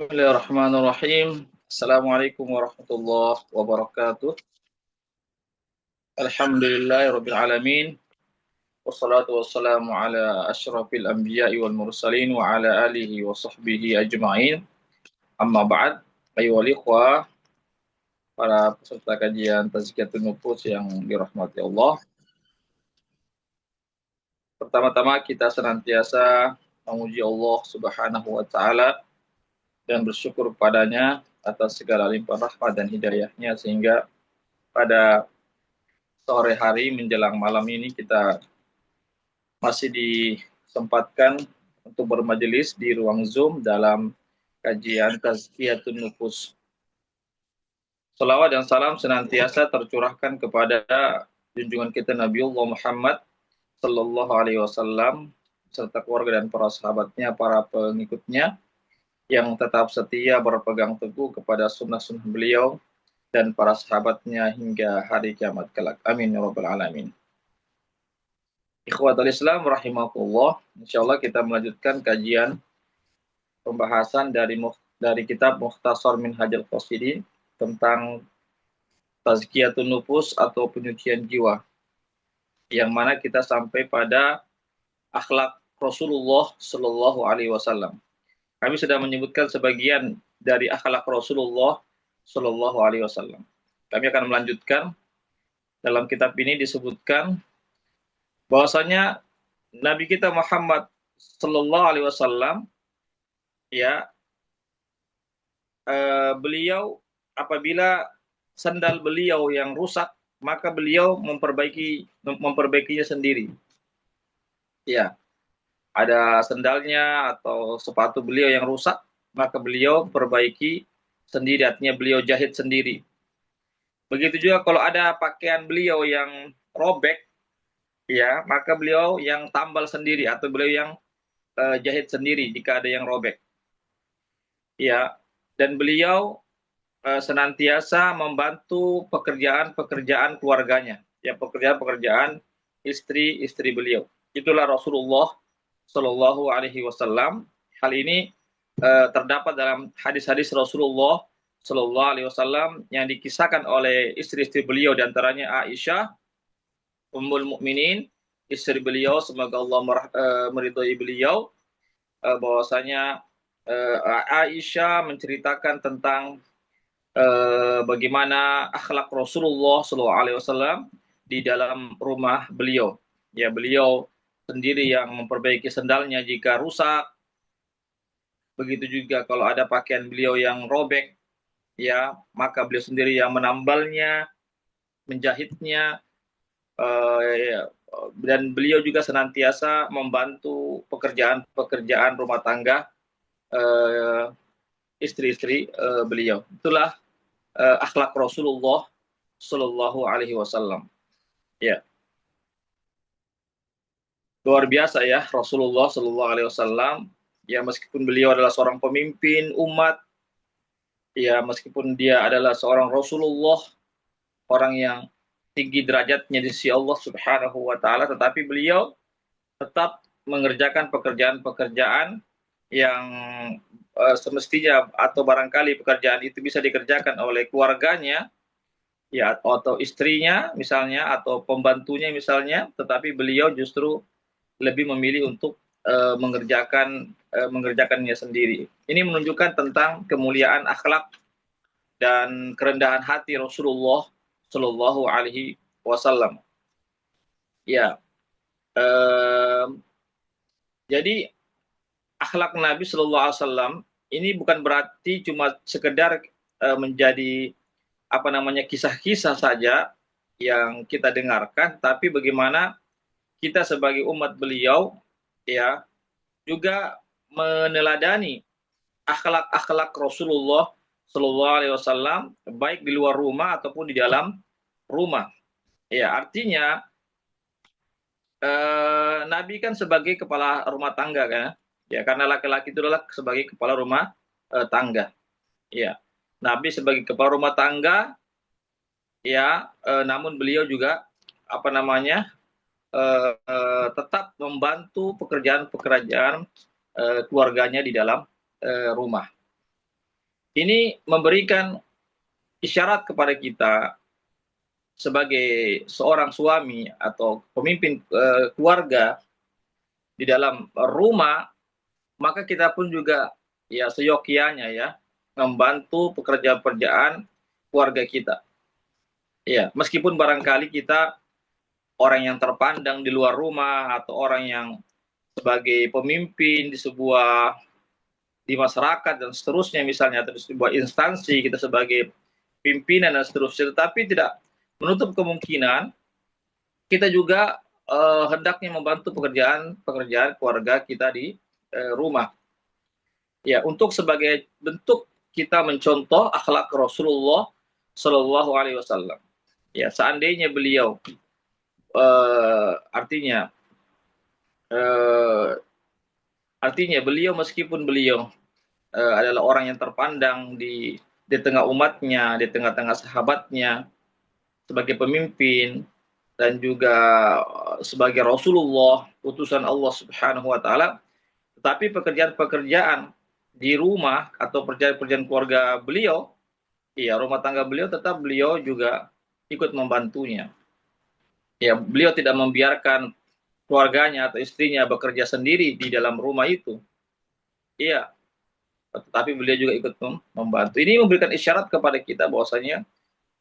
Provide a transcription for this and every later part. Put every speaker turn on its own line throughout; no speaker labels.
Bismillahirrahmanirrahim. Assalamualaikum warahmatullahi wabarakatuh. Alhamdulillahirabbil alamin. Wassalatu wassalamu ala asyrafil anbiya'i wal mursalin wa ala alihi wa sahbihi ajma'in. Amma ba'd. Ayyuhal ikhwah, para peserta kajian Tazkiyatun Nufus yang dirahmati Allah. Pertama-tama kita senantiasa memuji Allah Subhanahu wa taala dan bersyukur padanya atas segala limpahan rahmat dan hidayahnya sehingga pada sore hari menjelang malam ini kita masih disempatkan untuk bermajelis di ruang Zoom dalam kajian Tazkiyatun Nufus. Salawat dan salam senantiasa tercurahkan kepada junjungan kita Nabiullah Muhammad sallallahu alaihi wasallam serta keluarga dan para sahabatnya, para pengikutnya yang tetap setia berpegang teguh kepada sunnah-sunnah beliau dan para sahabatnya hingga hari kiamat kelak. Amin ya rabbal alamin. Ikhwatul Islam rahimakumullah. Insyaallah kita melanjutkan kajian pembahasan dari kitab Mukhtasar Minhajul Qasidin tentang Tazkiyatun Nufus atau penyucian jiwa. Yang mana kita sampai pada akhlak Rasulullah sallallahu alaihi wasallam. Kami sudah menyebutkan sebagian dari akhlak Rasulullah sallallahu alaihi wasallam. Kami akan melanjutkan. Dalam kitab ini disebutkan bahwasanya Nabi kita Muhammad sallallahu alaihi wasallam ya beliau apabila sandal beliau yang rusak maka beliau memperbaikinya sendiri. Ya, ada sandalnya atau sepatu beliau yang rusak maka beliau perbaiki sendiri, artinya beliau jahit sendiri. Begitu juga kalau ada pakaian beliau yang robek, ya, maka beliau yang tambal sendiri atau beliau yang jahit sendiri jika ada yang robek. Ya, dan beliau senantiasa membantu pekerjaan-pekerjaan keluarganya, ya, pekerjaan-pekerjaan istri-istri beliau. Itulah Rasulullah Shallallahu Alaihi Wasallam. Hal ini terdapat dalam hadis-hadis Rasulullah Shallallahu Alaihi Wasallam yang dikisahkan oleh istri-istri beliau, diantaranya Aisyah Ummul Mukminin, istri beliau, semoga Allah meridhai beliau, bahwasanya Aisyah menceritakan tentang bagaimana akhlak Rasulullah SAW di dalam rumah beliau. Ya, beliau sendiri yang memperbaiki sandalnya jika rusak. Begitu juga kalau ada pakaian beliau yang robek, ya, maka beliau sendiri yang menambalnya, menjahitnya, dan beliau juga senantiasa membantu pekerjaan-pekerjaan rumah tangga istri-istri beliau. Itulah akhlak Rasulullah Shallallahu Alaihi Wasallam. Ya, luar biasa ya Rasulullah Shallallahu Alaihi Wasallam. Ya, meskipun beliau adalah seorang pemimpin umat, ya, meskipun dia adalah seorang Rasulullah, orang yang tinggi derajatnya di sisi Allah Subhanahu wa taala, tetapi beliau tetap mengerjakan pekerjaan-pekerjaan yang semestinya atau barangkali pekerjaan itu bisa dikerjakan oleh keluarganya, ya, atau istrinya misalnya atau pembantunya misalnya, tetapi beliau justru lebih memilih untuk mengerjakannya sendiri. Ini menunjukkan tentang kemuliaan akhlak dan kerendahan hati Rasulullah Shallallahu Alaihi Wasallam. Ya, jadi akhlak Nabi Shallallahu Alaihi Wasallam ini bukan berarti cuma sekedar menjadi kisah-kisah saja yang kita dengarkan, tapi bagaimana kita sebagai umat beliau, ya, juga meneladani akhlak-akhlak Rasulullah Shallallahu Alaihi Wasallam baik di luar rumah ataupun di dalam rumah. Ya, artinya Nabi kan sebagai kepala rumah tangga kan, ya, karena laki-laki itu adalah sebagai kepala rumah tangga. Ya, Nabi sebagai kepala rumah tangga, ya, namun beliau juga tetap membantu pekerjaan-pekerjaan keluarganya di dalam rumah. Ini memberikan isyarat kepada kita sebagai seorang suami atau pemimpin keluarga di dalam rumah, maka kita pun juga ya seyokianya ya membantu pekerjaan-pekerjaan keluarga kita. Ya, meskipun barangkali kita orang yang terpandang di luar rumah atau orang yang sebagai pemimpin di sebuah di masyarakat dan seterusnya misalnya atau di sebuah instansi kita sebagai pimpinan dan seterusnya, tetapi tidak menutup kemungkinan kita juga hendaknya membantu pekerjaan keluarga kita di rumah. Ya, untuk sebagai bentuk kita mencontoh akhlak Rasulullah Shallallahu Alaihi Wasallam. Ya, seandainya beliau artinya uh, beliau meskipun beliau adalah orang yang terpandang di tengah umatnya, di tengah-tengah sahabatnya sebagai pemimpin dan juga sebagai Rasulullah utusan Allah Subhanahu wa taala, tetapi pekerjaan-pekerjaan di rumah atau pekerjaan-pekerjaan keluarga beliau, ya rumah tangga beliau tetap beliau juga ikut membantunya. Ya, beliau tidak membiarkan keluarganya atau istrinya bekerja sendiri di dalam rumah itu. Iya, tetapi beliau juga ikut membantu. Ini memberikan isyarat kepada kita bahwasanya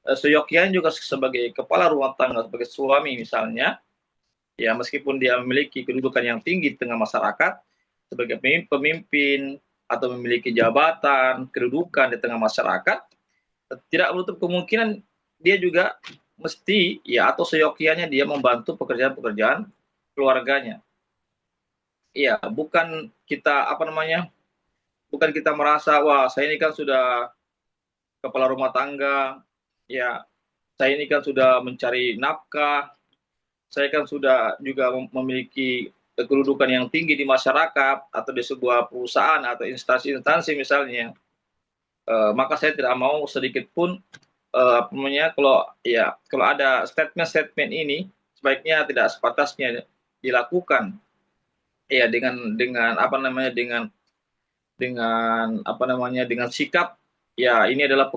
seyokian juga sebagai kepala rumah tangga, sebagai suami misalnya, ya meskipun dia memiliki kedudukan yang tinggi di tengah masyarakat, sebagai pemimpin atau memiliki jabatan, kedudukan di tengah masyarakat, tidak menutup kemungkinan dia juga mesti ya atau seyokianya dia membantu pekerjaan-pekerjaan keluarganya. Iya, bukan kita bukan kita merasa wah saya ini kan sudah kepala rumah tangga, ya saya ini kan sudah mencari nafkah, saya kan sudah juga memiliki kedudukan yang tinggi di masyarakat atau di sebuah perusahaan atau instansi-instansi misalnya, maka saya tidak mau sedikit pun kalau ada statement-statement ini sebaiknya tidak sepatasnya dilakukan ya dengan sikap ya ini adalah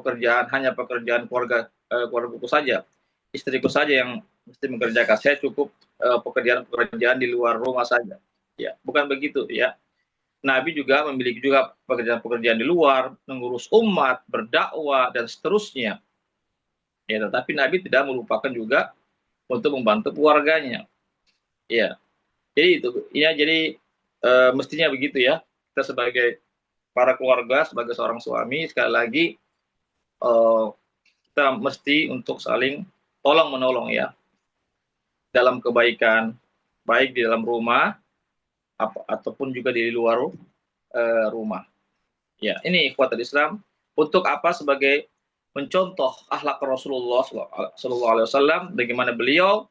hanya pekerjaan keluargaku saja, istriku saja yang mesti mengerjakan, saya cukup pekerjaan-pekerjaan di luar rumah saja. Ya, bukan begitu ya. Nabi juga memiliki juga pekerjaan-pekerjaan di luar, mengurus umat, berdakwah dan seterusnya. Ya, tetapi Nabi tidak melupakan juga untuk membantu keluarganya. Ya. Jadi itu ya jadi mestinya begitu ya. Kita sebagai para keluarga, sebagai seorang suami sekali lagi kita mesti untuk saling tolong menolong ya dalam kebaikan, baik di dalam rumah ataupun juga di luar rumah. Ya, ini ikhwatul Islam untuk apa sebagai mencontoh akhlak Rasulullah Sallallahu Alaihi Wasallam, bagaimana beliau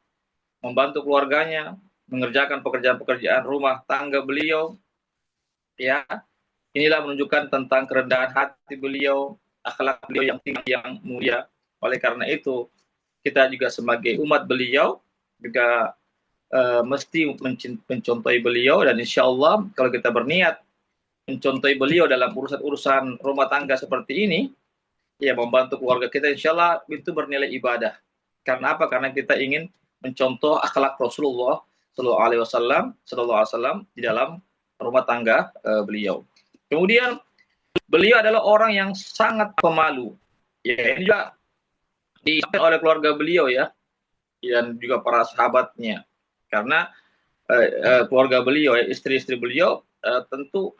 membantu keluarganya, mengerjakan pekerjaan-pekerjaan rumah tangga beliau. Ya, inilah menunjukkan tentang kerendahan hati beliau, akhlak beliau yang tinggi, yang mulia. Oleh karena itu, kita juga sebagai umat beliau juga mesti mencontohi beliau, dan insya Allah kalau kita berniat mencontohi beliau dalam urusan-urusan rumah tangga seperti ini, ya membantu keluarga kita, insya Allah itu bernilai ibadah. Karena apa? Karena kita ingin mencontoh akhlak Rasulullah Sallallahu Alaihi Wasallam di dalam rumah tangga beliau. Kemudian beliau adalah orang yang sangat pemalu. Ya, ini juga disampaikan oleh keluarga beliau ya, dan juga para sahabatnya. Karena keluarga beliau, istri-istri beliau tentu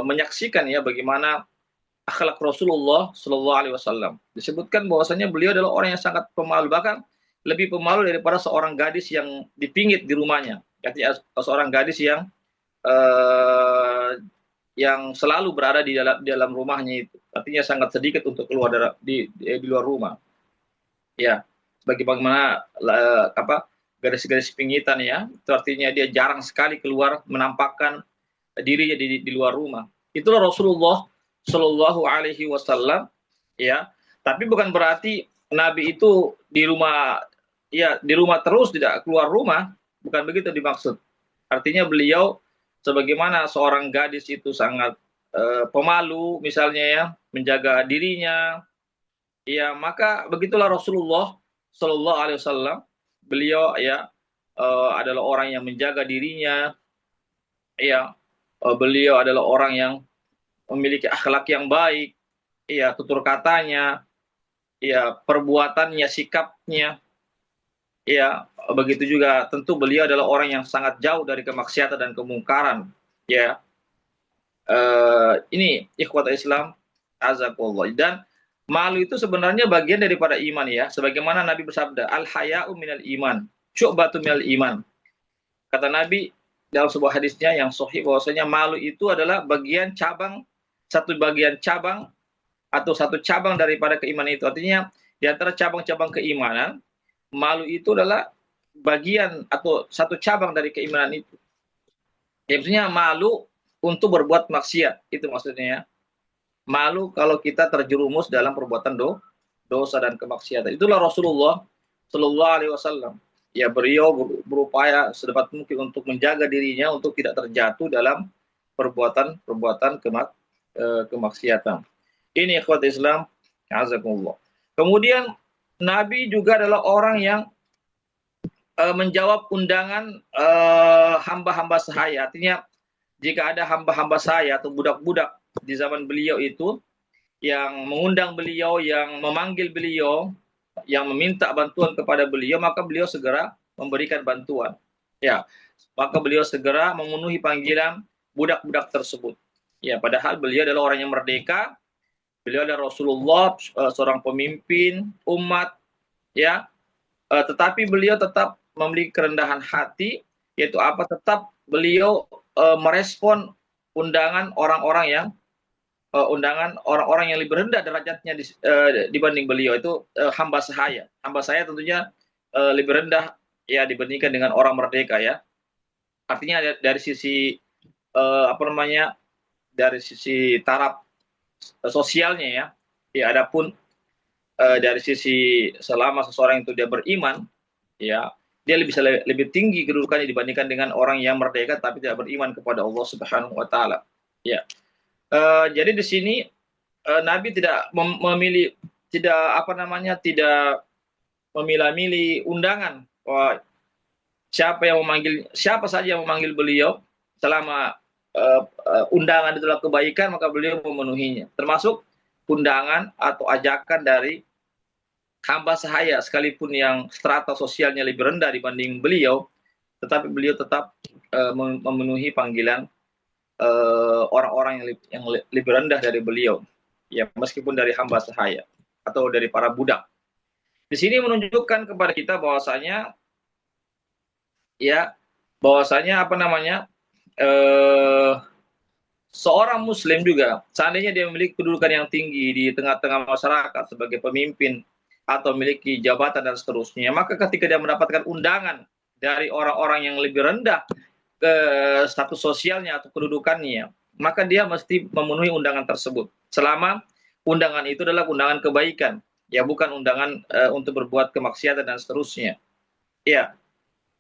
menyaksikan ya bagaimana akhlak Rasulullah Shallallahu Alaihi Wasallam. Disebutkan bahwasanya beliau adalah orang yang sangat pemalu, bahkan lebih pemalu daripada seorang gadis yang dipingit di rumahnya. Artinya seorang gadis yang selalu berada di dalam rumahnya itu. Artinya sangat sedikit untuk keluar di luar rumah. Ya, bagaimana garis-garis pingitan ya, itu artinya dia jarang sekali keluar menampakkan dirinya di luar rumah. Itulah Rasulullah Shallallahu Alaihi Wasallam ya. Tapi bukan berarti Nabi itu di rumah terus tidak keluar rumah, bukan begitu dimaksud. Artinya beliau sebagaimana seorang gadis itu sangat pemalu misalnya ya, menjaga dirinya, ya maka begitulah Rasulullah Shallallahu Alaihi Wasallam. Beliau ya adalah orang yang menjaga dirinya, ya beliau adalah orang yang memiliki akhlak yang baik, ya tutur katanya, ya perbuatannya, sikapnya, ya begitu juga tentu beliau adalah orang yang sangat jauh dari kemaksiatan dan kemungkaran, ya. Ini ikhwat Islam azakullah. Dan malu itu sebenarnya bagian daripada iman ya, sebagaimana Nabi bersabda al haya'u minal iman syu'batu minal iman. Kata Nabi dalam sebuah hadisnya yang sahih bahwasanya malu itu adalah bagian cabang atau satu cabang daripada keimanan itu. Artinya di antara cabang-cabang keimanan, malu itu adalah bagian atau satu cabang dari keimanan itu. Ya, maksudnya malu untuk berbuat maksiat, itu maksudnya ya. Malu kalau kita terjerumus dalam perbuatan dosa dan kemaksiatan. Itulah Rasulullah Shallallahu Alaihi Wasallam. Ya beliau berupaya sedapat mungkin untuk menjaga dirinya untuk tidak terjatuh dalam perbuatan kemaksiatan. Ini ikhwat Islam, azakumullah. Kemudian Nabi juga adalah orang yang menjawab undangan hamba-hamba sahaya. Artinya jika ada hamba-hamba saya atau budak-budak di zaman beliau itu yang mengundang beliau, yang memanggil beliau, yang meminta bantuan kepada beliau, maka beliau segera memberikan bantuan. Ya, maka beliau segera memenuhi panggilan budak-budak tersebut. Ya, padahal beliau adalah orang yang merdeka, beliau adalah Rasulullah, seorang pemimpin umat, ya, tetapi beliau tetap memiliki kerendahan hati, yaitu apa? Tetap beliau merespon undangan orang-orang yang lebih rendah derajatnya dibanding beliau, itu hamba sahaya. Hamba saya tentunya lebih rendah ya dibandingkan dengan orang merdeka ya. Artinya dari sisi dari sisi taraf sosialnya ya. Ya adapun dari sisi selama seseorang itu dia beriman ya, dia bisa lebih tinggi kedudukannya dibandingkan dengan orang yang merdeka tapi tidak beriman kepada Allah Subhanahu wa taala. Ya. Jadi di sini Nabi tidak memilih tidak memilah-milih undangan. Siapa saja yang memanggil beliau selama undangan itulah kebaikan, maka beliau memenuhinya. Termasuk undangan atau ajakan dari hamba sahaya sekalipun yang strata sosialnya lebih rendah dibanding beliau, tetapi beliau tetap memenuhi panggilan orang-orang yang lebih rendah dari beliau, ya meskipun dari hamba sahaya atau dari para budak. Di sini menunjukkan kepada kita bahwasanya seorang muslim juga seandainya dia memiliki kedudukan yang tinggi di tengah-tengah masyarakat sebagai pemimpin atau memiliki jabatan dan seterusnya, maka ketika dia mendapatkan undangan dari orang-orang yang lebih rendah ke status sosialnya atau kedudukannya, maka dia mesti memenuhi undangan tersebut selama undangan itu adalah undangan kebaikan, ya bukan undangan untuk berbuat kemaksiatan dan seterusnya. Ya,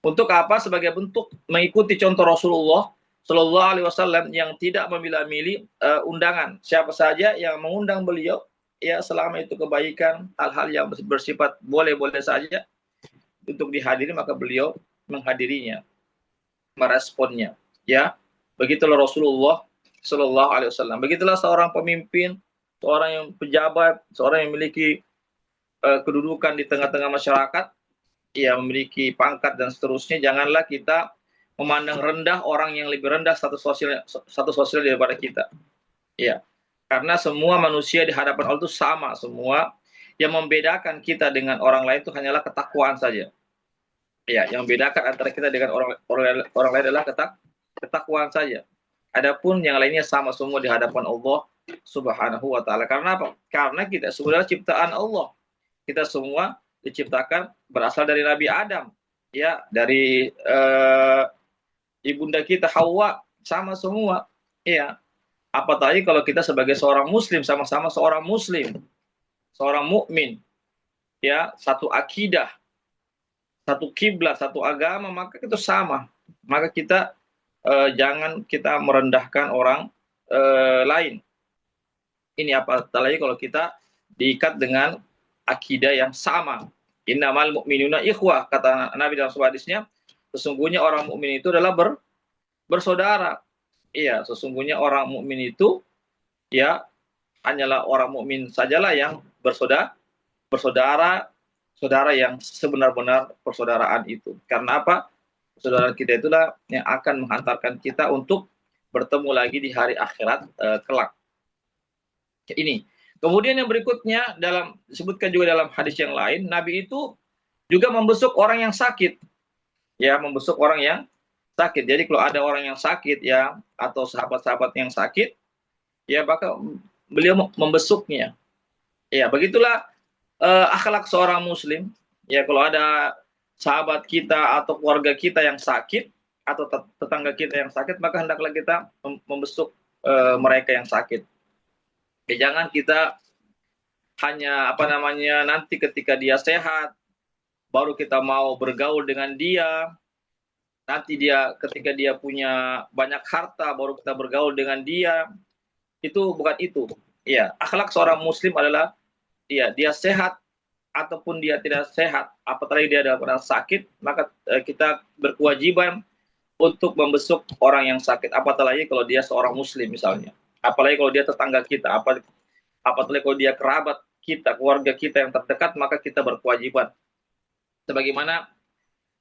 untuk apa? Sebagai bentuk mengikuti contoh Rasulullah Shallallahu Alaihi Wasallam yang tidak memilah-milih undangan. Siapa saja yang mengundang beliau, ya selama itu kebaikan, hal-hal yang bersifat boleh-boleh saja untuk dihadiri, maka beliau menghadirinya, meresponnya. Ya, begitulah Rasulullah Shallallahu Alaihi Wasallam. Begitulah seorang pemimpin, seorang yang pejabat, seorang yang memiliki kedudukan di tengah-tengah masyarakat, ya memiliki pangkat dan seterusnya. Janganlah kita memandang rendah orang yang lebih rendah status sosial daripada kita. Ya, karena semua manusia di hadapan Allah itu sama semua. Yang membedakan kita dengan orang lain itu hanyalah ketakwaan saja. Ya, yang membedakan antara kita dengan orang lain adalah ketakwaan saja. Adapun yang lainnya sama semua di hadapan Allah Subhanahu wa taala. Karena apa? Karena kita semua ciptaan Allah. Kita semua diciptakan berasal dari Nabi Adam, ya, dari ibunda kita Hawa, sama semua, ya. Apalagi kalau kita sebagai seorang muslim, sama-sama seorang muslim, seorang mukmin, ya, satu akidah, satu kiblat, satu agama, maka itu sama. Maka kita jangan kita merendahkan orang lain. Ini apalagi kalau kita diikat dengan akidah yang sama. Innamal mu'minuna ikhwah, kata Nabi dalam sebuah hadisnya, sesungguhnya orang mukmin itu adalah bersaudara. Iya, sesungguhnya orang mukmin itu ya hanyalah orang mukmin sajalah yang bersaudara, saudara yang sebenar-benar persaudaraan itu. Karena apa? Persaudaraan kita itulah yang akan menghantarkan kita untuk bertemu lagi di hari akhirat kelak. Ini. Kemudian yang berikutnya disebutkan juga dalam hadis yang lain, Nabi itu juga membesuk orang yang sakit. Ya, membesuk orang yang sakit. Jadi kalau ada orang yang sakit ya atau sahabat-sahabat yang sakit, ya bakal beliau membesuknya. Ya, begitulah akhlak seorang muslim. Ya, kalau ada sahabat kita atau keluarga kita yang sakit atau tetangga kita yang sakit, maka hendaklah kita membesuk mereka yang sakit. Ya, jangan kita hanya nanti ketika dia sehat baru kita mau bergaul dengan dia. Nanti ketika dia punya banyak harta baru kita bergaul dengan dia. Itu bukan itu. Ya, akhlak seorang muslim adalah dia sehat ataupun dia tidak sehat, apalagi dia ada orang sakit, maka kita berkewajiban untuk membesuk orang yang sakit. Apalagi kalau dia seorang muslim misalnya. Apalagi kalau dia tetangga kita, apalagi kalau dia kerabat kita, keluarga kita yang terdekat, maka kita berkewajiban. Sebagaimana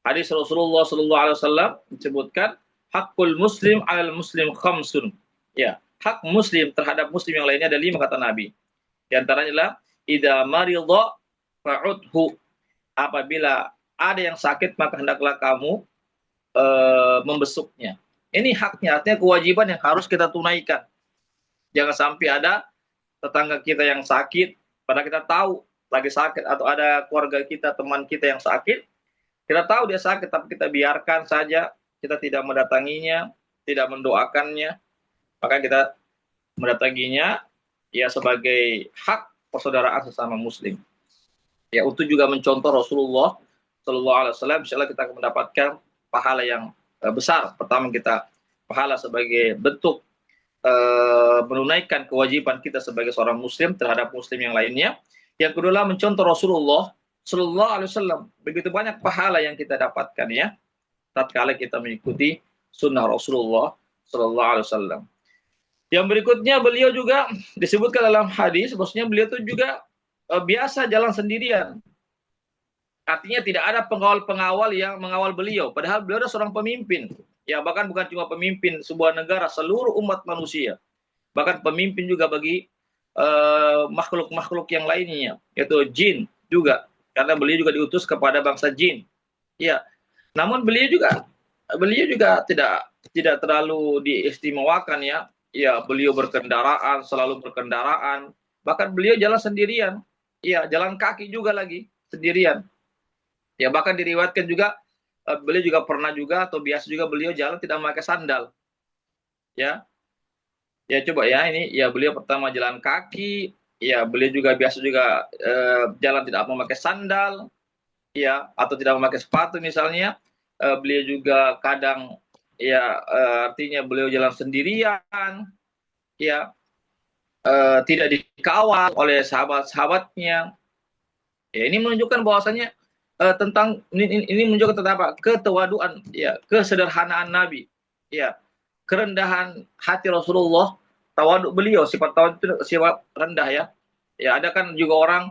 hadis Rasulullah SAW disebutkan, hakul muslim alal muslim khamsun. Ya, hak muslim terhadap muslim yang lainnya ada 5 kata Nabi. Di antaranya adalah idza maridha fa'udhu. Apabila ada yang sakit maka hendaklah kamu membesuknya. Ini haknya, artinya kewajiban yang harus kita tunaikan. Jangan sampai ada tetangga kita yang sakit, padahal kita tahu lagi sakit, atau ada keluarga kita, teman kita yang sakit, kita tahu dia sakit, tapi kita biarkan saja, kita tidak mendatanginya, tidak mendoakannya, maka kita mendatanginya ya sebagai hak persaudaraan sesama muslim. Ya, untuk juga mencontoh Rasulullah Shallallahu Alaihi Wasallam, insyaallah kita akan mendapatkan pahala yang besar. Pertama, kita pahala sebagai bentuk menunaikan kewajiban kita sebagai seorang muslim terhadap muslim yang lainnya. Yang kedua, mencontoh Rasulullah Shallallahu Alaihi Wasallam. Begitu banyak pahala yang kita dapatkan ya, tatkala kita mengikuti sunnah Rasulullah Shallallahu Alaihi Wasallam. Yang berikutnya, beliau juga disebutkan dalam hadis, maksudnya beliau itu juga biasa jalan sendirian. Artinya tidak ada pengawal-pengawal yang mengawal beliau. Padahal beliau adalah seorang pemimpin. Ya, bahkan bukan cuma pemimpin sebuah negara, seluruh umat manusia. Bahkan pemimpin juga bagi makhluk-makhluk yang lainnya, yaitu jin juga. Karena beliau juga diutus kepada bangsa jin. Ya. Namun beliau juga tidak terlalu diistimewakan ya. Ya, beliau berkendaraan, selalu berkendaraan. Bahkan beliau jalan sendirian. Ya, jalan kaki juga lagi sendirian. Ya, bahkan diriwayatkan juga beliau juga pernah juga atau biasa juga beliau jalan tidak memakai sandal. Ya. Ya, coba ya, ini ya beliau pertama jalan kaki, ya beliau juga biasa juga jalan tidak memakai sandal, ya, atau tidak memakai sepatu misalnya. Beliau juga kadang ya artinya beliau jalan sendirian, ya, tidak dikawal oleh sahabat-sahabatnya. Ya, ini menunjukkan bahwasanya tentang ini menunjukkan tentang apa? Ketawaduan, ya, kesederhanaan Nabi, ya, kerendahan hati Rasulullah, tawaduk beliau, sifat tawaduk itu sifat rendah ya. Ya, ada kan juga orang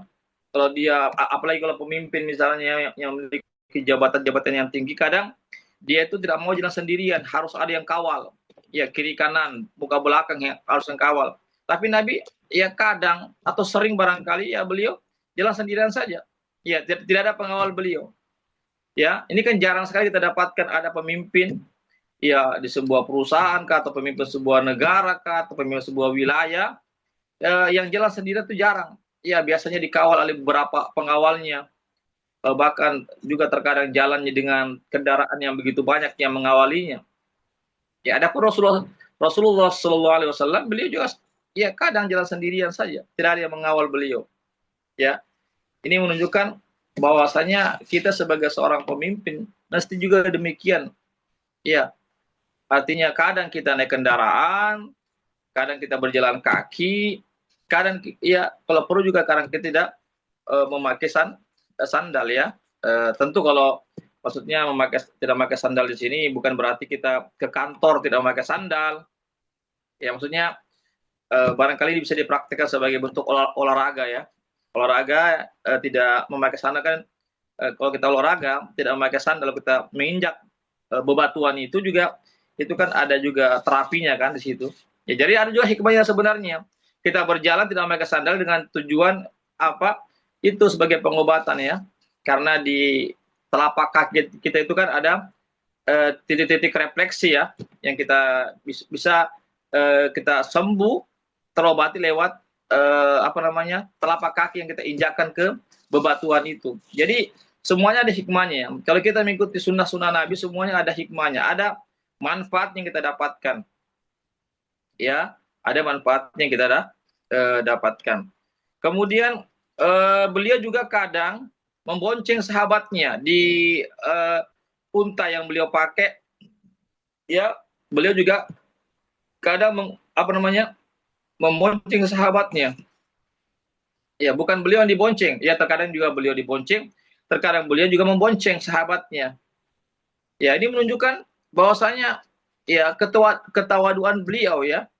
kalau dia apalagi kalau pemimpin misalnya yang memiliki jabatan-jabatan yang tinggi, kadang dia itu tidak mau jalan sendirian, harus ada yang kawal. Ya, kiri kanan, muka belakang yang harus yang kawal. Tapi Nabi ya kadang atau sering barangkali ya beliau jalan sendirian saja. Ya, tidak ada pengawal beliau. Ya, ini kan jarang sekali kita dapatkan ada pemimpin ya di sebuah perusahaan kah, atau pemimpin sebuah negara kah, atau pemimpin sebuah wilayah yang jalan sendirian itu jarang. Ya, biasanya dikawal oleh beberapa pengawalnya. Bahkan juga terkadang jalannya dengan kendaraan yang begitu banyak yang mengawalinya. Ya, adapun Rasulullah Shallallahu Alaihi Wasallam, beliau juga ya kadang jalan sendirian saja, tidak ada yang mengawal beliau. Ya, ini menunjukkan bahwasanya kita sebagai seorang pemimpin mesti juga demikian. Ya, artinya kadang kita naik kendaraan, kadang kita berjalan kaki, kadang ya kalau perlu juga kadang kita tidak memakai sandal ya. Tentu kalau maksudnya tidak memakai sandal di sini bukan berarti kita ke kantor tidak memakai sandal. Ya maksudnya barangkali bisa dipraktikkan sebagai bentuk olahraga ya. Olahraga tidak memakai sandal kan, kalau kita olahraga tidak memakai sandal, kita menginjak bebatuan itu kan ada juga terapinya kan di situ. Ya, jadi ada juga hikmahnya sebenarnya. Kita berjalan tidak memakai sandal dengan tujuan apa? Itu sebagai pengobatan ya. Karena di telapak kaki kita itu kan ada titik-titik refleksi ya, yang kita bisa kita sembuh, terobati lewat telapak kaki yang kita injakkan ke bebatuan itu. Jadi semuanya ada hikmahnya. Kalau kita mengikuti sunnah-sunnah Nabi, semuanya ada hikmahnya, ada manfaat yang kita dapatkan. Ya, ada manfaat yang kita dapatkan. Kemudian beliau juga kadang membonceng sahabatnya di unta yang beliau pakai. Ya, beliau juga kadang membonceng sahabatnya. Ya, bukan beliau yang dibonceng. Ya, terkadang juga beliau dibonceng, terkadang beliau juga membonceng sahabatnya. Ya, ini menunjukkan bahwasanya ya ketawaduan beliau ya.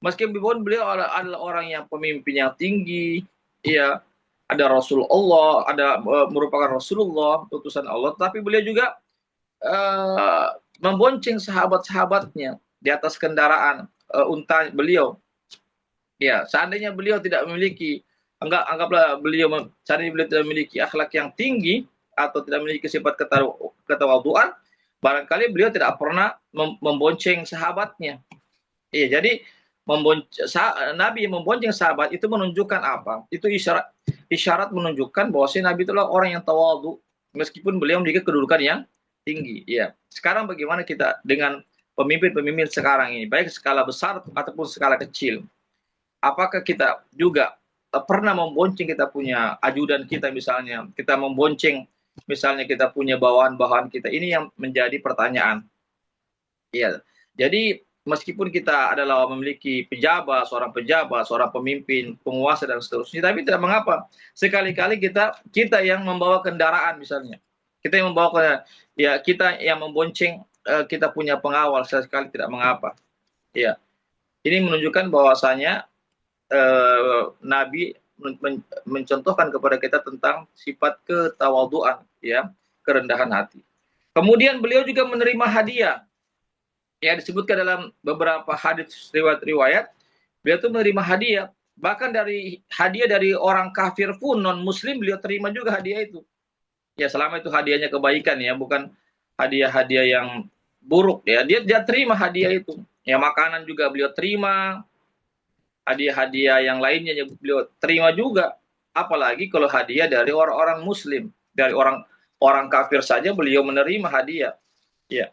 Meskipun beliau adalah orang yang pemimpin yang tinggi, ya, ada Rasulullah, ada merupakan Rasulullah, utusan Allah, tapi beliau juga membonceng sahabat-sahabatnya di atas kendaraan unta beliau. Ya, seandainya beliau tidak memiliki, anggaplah seandainya beliau tidak memiliki akhlak yang tinggi atau tidak memiliki sifat ketawaduan, barangkali beliau tidak pernah membonceng sahabatnya. Iya, jadi Nabi membonceng sahabat itu menunjukkan apa? Itu isyarat menunjukkan bahwa si Nabi itulah orang yang tawadu, meskipun beliau memiliki kedudukan yang tinggi. Ya. Sekarang bagaimana kita dengan pemimpin-pemimpin sekarang ini, baik skala besar ataupun skala kecil? Apakah kita juga pernah membonceng kita punya ajudan kita misalnya, kita membonceng misalnya kita punya bawahan-bawahan kita? Ini yang menjadi pertanyaan. Iya. Jadi meskipun kita adalah memiliki seorang pejabat, seorang pemimpin, penguasa dan seterusnya, tapi tidak mengapa. Sekali-kali kita yang membawa kendaraan misalnya, kita yang membawa, ya kita yang membonceng, kita punya pengawal, sekali tidak mengapa. Ya, ini menunjukkan bahwasanya Nabi mencontohkan kepada kita tentang sifat ketawaduan, ya, kerendahan hati. Kemudian beliau juga menerima hadiah. Ya, disebutkan dalam beberapa hadis riwayat, beliau itu menerima hadiah. Bahkan dari hadiah dari orang kafir pun, non muslim, beliau terima juga hadiah itu. Ya, selama itu hadiahnya kebaikan ya, bukan hadiah-hadiah yang buruk ya. Dia terima hadiah itu. Ya, makanan juga beliau terima. Hadiah-hadiah yang lainnya beliau terima juga. Apalagi kalau hadiah dari orang-orang muslim, dari orang kafir saja beliau menerima hadiah. Ya.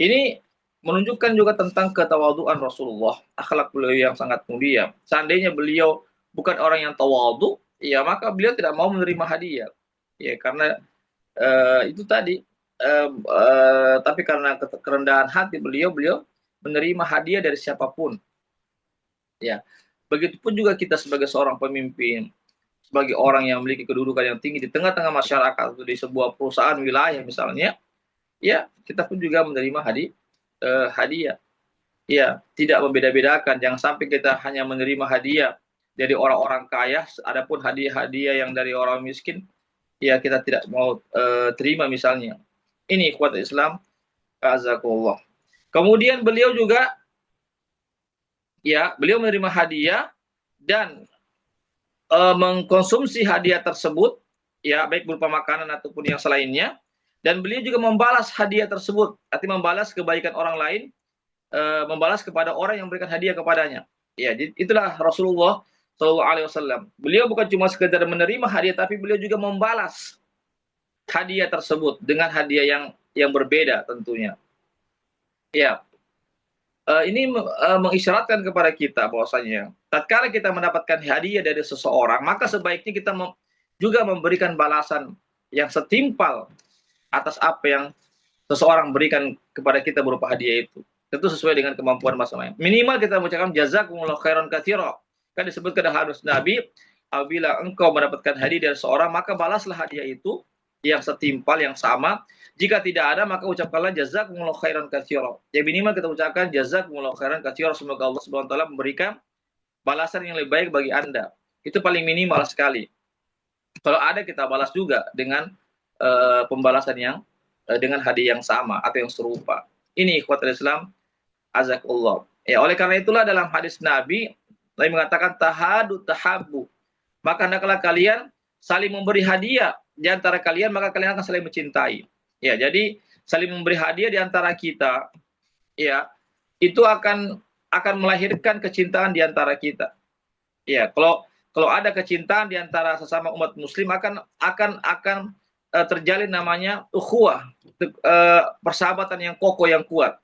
Ini menunjukkan juga tentang ketawaduan Rasulullah, akhlak beliau yang sangat mulia. Seandainya beliau bukan orang yang tawadu, ya maka beliau tidak mau menerima hadiah. Ya, karena itu tadi. Tapi karena kerendahan hati beliau menerima hadiah dari siapapun. Ya, begitupun juga kita sebagai seorang pemimpin, sebagai orang yang memiliki kedudukan yang tinggi di tengah-tengah masyarakat, di sebuah perusahaan wilayah misalnya, ya kita pun juga menerima hadiah. Ya, tidak membeda-bedakan. Jangan sampai kita hanya menerima hadiah dari orang-orang kaya, adapun hadiah-hadiah yang dari orang miskin, ya kita tidak mau terima misalnya. Ini ikhwat Islam, azakullah. Kemudian beliau juga, ya, beliau menerima hadiah dan mengkonsumsi hadiah tersebut, ya, baik berupa makanan ataupun yang selainnya. Dan beliau juga membalas hadiah tersebut, artinya membalas kebaikan orang lain, membalas kepada orang yang memberikan hadiah kepadanya. Ya, itulah Rasulullah SAW. Beliau bukan cuma sekedar menerima hadiah, tapi beliau juga membalas hadiah tersebut dengan hadiah yang berbeda tentunya. Ya, ini mengisyaratkan kepada kita bahwasanya tatkala kita mendapatkan hadiah dari seseorang, maka sebaiknya kita juga memberikan balasan yang setimpal atas apa yang seseorang berikan kepada kita berupa hadiah itu. Tentu sesuai dengan kemampuan masing-masing. Minimal kita mengucapkan jazakumullahu khairan katsira. Kan disebutkan dalam hadis Nabi, apabila engkau mendapatkan hadiah dari seorang, maka balaslah hadiah itu yang setimpal, yang sama. Jika tidak ada, maka ucapkanlah jazakumullahu khairan katsira. Ya minimal kita ucapkan jazakumullahu khairan katsira, semoga Allah Subhanahu wa taala memberikan balasan yang lebih baik bagi Anda. Itu paling minimal sekali. Kalau ada kita balas juga dengan pembalasan yang dengan hadiah yang sama atau yang serupa. Ini ikhwatul Islam azakullah. Ya, oleh karena itulah dalam hadis Nabi mengatakan tahadu tahabu. Maka hendaklah kalian saling memberi hadiah di antara kalian, maka kalian akan saling mencintai. Ya, jadi saling memberi hadiah di antara kita, ya, itu akan melahirkan kecintaan di antara kita. Ya, kalau ada kecintaan di antara sesama umat muslim akan terjalin namanya ukhuwah, persahabatan yang kokoh, yang kuat.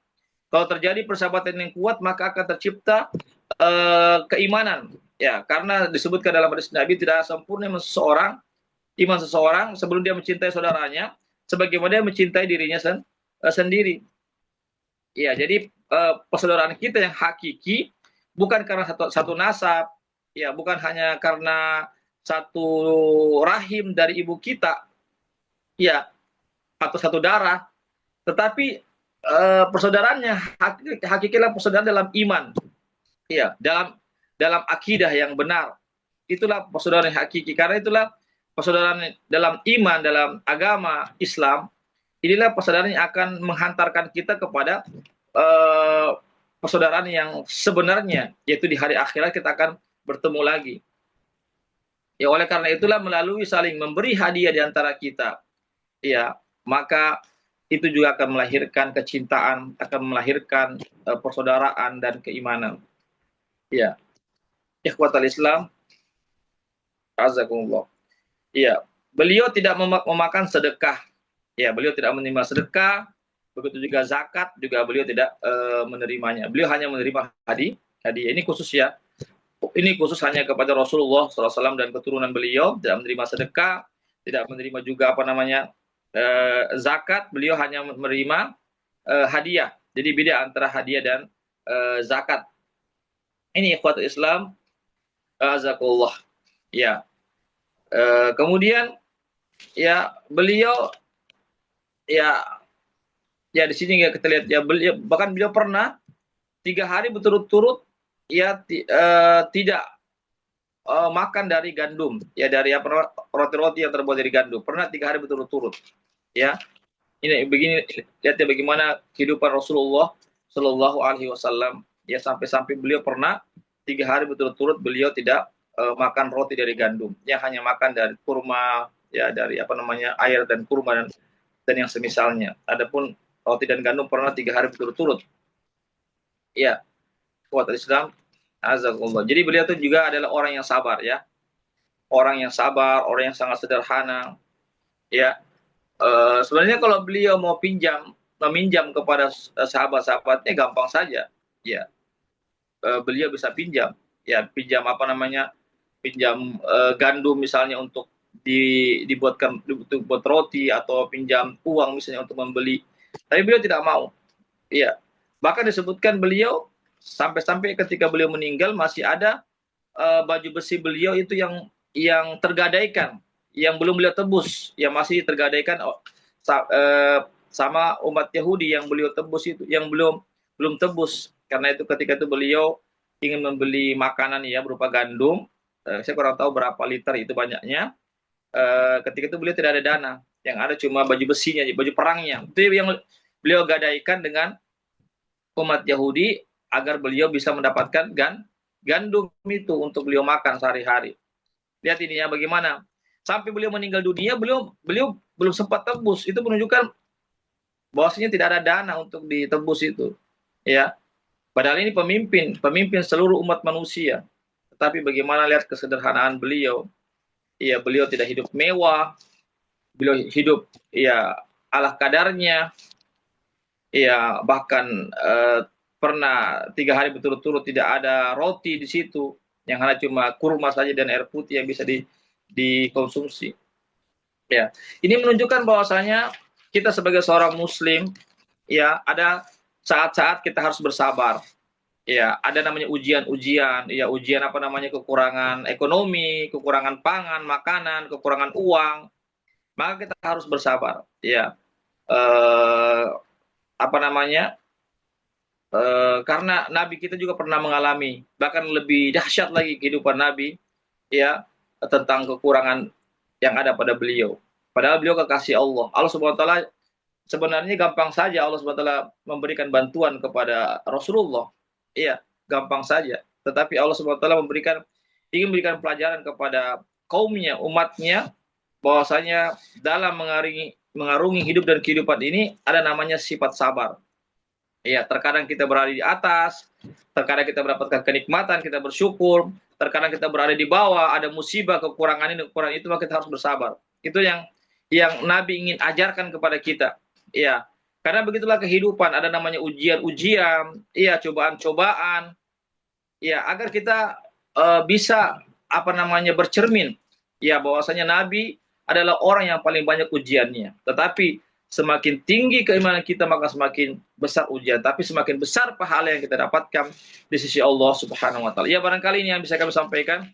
Kalau terjadi persahabatan yang kuat, maka akan tercipta keimanan. Ya, karena disebutkan dalam hadis Nabi, tidak sempurna iman seseorang sebelum dia mencintai saudaranya sebagaimana dia mencintai dirinya sendiri. Ya, jadi persaudaraan kita yang hakiki bukan karena satu nasab, ya, bukan hanya karena satu rahim dari ibu kita, ya, atau satu darah, tetapi persaudaraannya hakikilah persaudaraan dalam iman, ya, dalam akidah yang benar. Itulah persaudaraan yang hakiki. Karena itulah persaudaraan dalam iman, dalam agama Islam. Inilah persaudaraan yang akan menghantarkan kita kepada persaudaraan yang sebenarnya, yaitu di hari akhirat kita akan bertemu lagi. Ya, oleh karena itulah melalui saling memberi hadiah di antara kita, ya, maka itu juga akan melahirkan kecintaan, akan melahirkan persaudaraan dan keimanan. Ya, ikhwatal Islam, azakumullah. Ya, beliau tidak memakan sedekah. Ya, beliau tidak menerima sedekah. Begitu juga zakat, juga beliau tidak menerimanya. Beliau hanya menerima hadiah. Ini khusus, ya. Ini khusus hanya kepada Rasulullah SAW dan keturunan beliau. Tidak menerima sedekah, tidak menerima juga zakat. Beliau hanya menerima hadiah. Jadi beda antara hadiah dan zakat. Ini ikhwatul Islam, azakullah. Ya. Kemudian, ya, beliau, ya di sini kita lihat, ya, bahkan beliau pernah 3 hari berturut-turut, ya, tidak makan dari gandum, ya, dari roti-roti yang terbuat dari gandum. Pernah 3 hari berturut-turut, ya. Ini begini, lihat ya bagaimana kehidupan Rasulullah Shallallahu Alaihi Wasallam, ya, sampai beliau pernah 3 hari berturut-turut beliau tidak makan roti dari gandum, ya, hanya makan dari kurma, ya, dari air dan kurma dan yang semisalnya. Adapun roti dan gandum pernah 3 hari berturut-turut. Ya, kuat Islam, azakumullah. Jadi beliau itu juga adalah orang yang sabar, ya, orang yang sabar, orang yang sangat sederhana, ya. Sebenarnya kalau beliau mau meminjam kepada sahabat-sahabatnya gampang saja, ya. Beliau bisa pinjam, ya, pinjam pinjam gandum misalnya untuk dibuatkan untuk buat roti, atau pinjam uang misalnya untuk membeli. Tapi beliau tidak mau, ya. Bahkan disebutkan beliau sampai ketika beliau meninggal masih ada baju besi beliau itu yang tergadaikan, yang belum beliau tebus, yang masih tergadaikan sama umat Yahudi yang beliau tebus itu, yang belum tebus. Karena itu ketika itu beliau ingin membeli makanan, ya, berupa gandum. Saya kurang tahu berapa liter itu banyaknya. Ketika itu beliau tidak ada dana, yang ada cuma baju besinya, baju perangnya. Itu yang beliau gadaikan dengan umat Yahudi agar beliau bisa mendapatkan gandum itu untuk beliau makan sehari-hari. Lihat ini, ya, bagaimana sampai beliau meninggal dunia beliau belum sempat tebus. Itu menunjukkan bahwasanya tidak ada dana untuk ditebus itu, ya. Padahal ini pemimpin seluruh umat manusia. Tetapi bagaimana lihat kesederhanaan beliau. Ya, beliau tidak hidup mewah. Beliau hidup, ya, ala kadarnya. Ya, bahkan pernah 3 hari berturut-turut tidak ada roti di situ, yang hanya cuma kurma saja dan air putih yang bisa dikonsumsi. Ya, ini menunjukkan bahwasanya kita sebagai seorang muslim, ya, ada saat-saat kita harus bersabar. Ya, ada namanya ujian-ujian, ya ujian apa namanya kekurangan ekonomi, kekurangan pangan, makanan, kekurangan uang, maka kita harus bersabar. Ya, eh, apa namanya? Karena Nabi kita juga pernah mengalami, bahkan lebih dahsyat lagi kehidupan Nabi, ya tentang kekurangan yang ada pada beliau. Padahal beliau kekasih Allah. Allah Subhanahu wa taala sebenarnya gampang saja Allah Subhanahu wa taala memberikan bantuan kepada Rasulullah. Iya, gampang saja. Tetapi Allah Subhanahu wa taala ingin memberikan pelajaran kepada kaumnya, umatnya, bahwasanya dalam mengarungi hidup dan kehidupan ini ada namanya sifat sabar. Iya, terkadang kita berada di atas, terkadang kita mendapatkan kenikmatan, kita bersyukur, terkadang kita berada di bawah, ada musibah, kekurangan ini, kekurangan itu, maka kita harus bersabar. Itu yang Nabi ingin ajarkan kepada kita. Iya, karena begitulah kehidupan, ada namanya ujian-ujian, iya, cobaan-cobaan, iya, agar kita bisa apa namanya bercermin, ya bahwasanya Nabi adalah orang yang paling banyak ujiannya. Tetapi semakin tinggi keimanan kita maka semakin besar ujian, tapi semakin besar pahala yang kita dapatkan di sisi Allah Subhanahu wa taala. Ya, barangkali ini yang bisa kami sampaikan.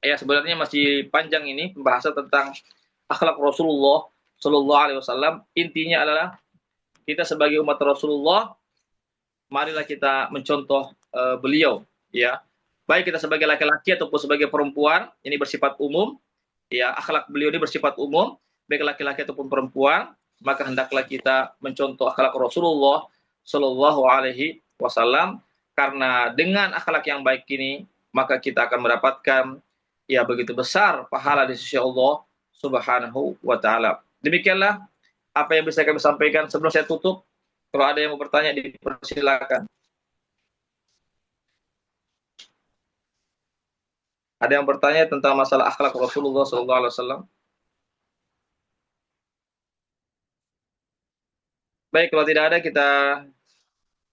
Ya, sebenarnya masih panjang ini pembahasan tentang akhlak Rasulullah Shallallahu alaihi wasallam. Intinya adalah kita sebagai umat Rasulullah, marilah kita mencontoh beliau, ya. Baik kita sebagai laki-laki ataupun sebagai perempuan, ini bersifat umum, ya, akhlak beliau ini bersifat umum, baik laki-laki ataupun perempuan, maka hendaklah kita mencontoh akhlak Rasulullah Shallallahu alaihi wasallam, karena dengan akhlak yang baik ini maka kita akan mendapatkan ya begitu besar pahala di sisi Allah Subhanahu wa taala. Demikianlah apa yang bisa kami sampaikan. Sebelum saya tutup, kalau ada yang mau bertanya dipersilakan. Ada yang bertanya tentang masalah akhlak Rasulullah Shallallahu alaihi wasallam? Baik, kalau tidak ada kita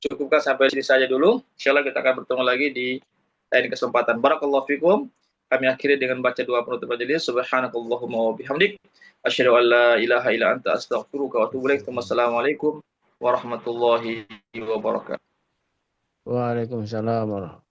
cukupkan sampai sini saja dulu. Insyaallah kita akan bertemu lagi di lain kesempatan. Barakallahu fikum. Kami akhiri dengan baca doa penutup majelis. Subhanakallahumma wa bihamdik, asyhadu an la ilaha illa anta, astaghfiruka wa atubu ilaik. Wassalamualaikum warahmatullahi wabarakatuh.
Waalaikumsalam warahmatullahi wabarakatuh.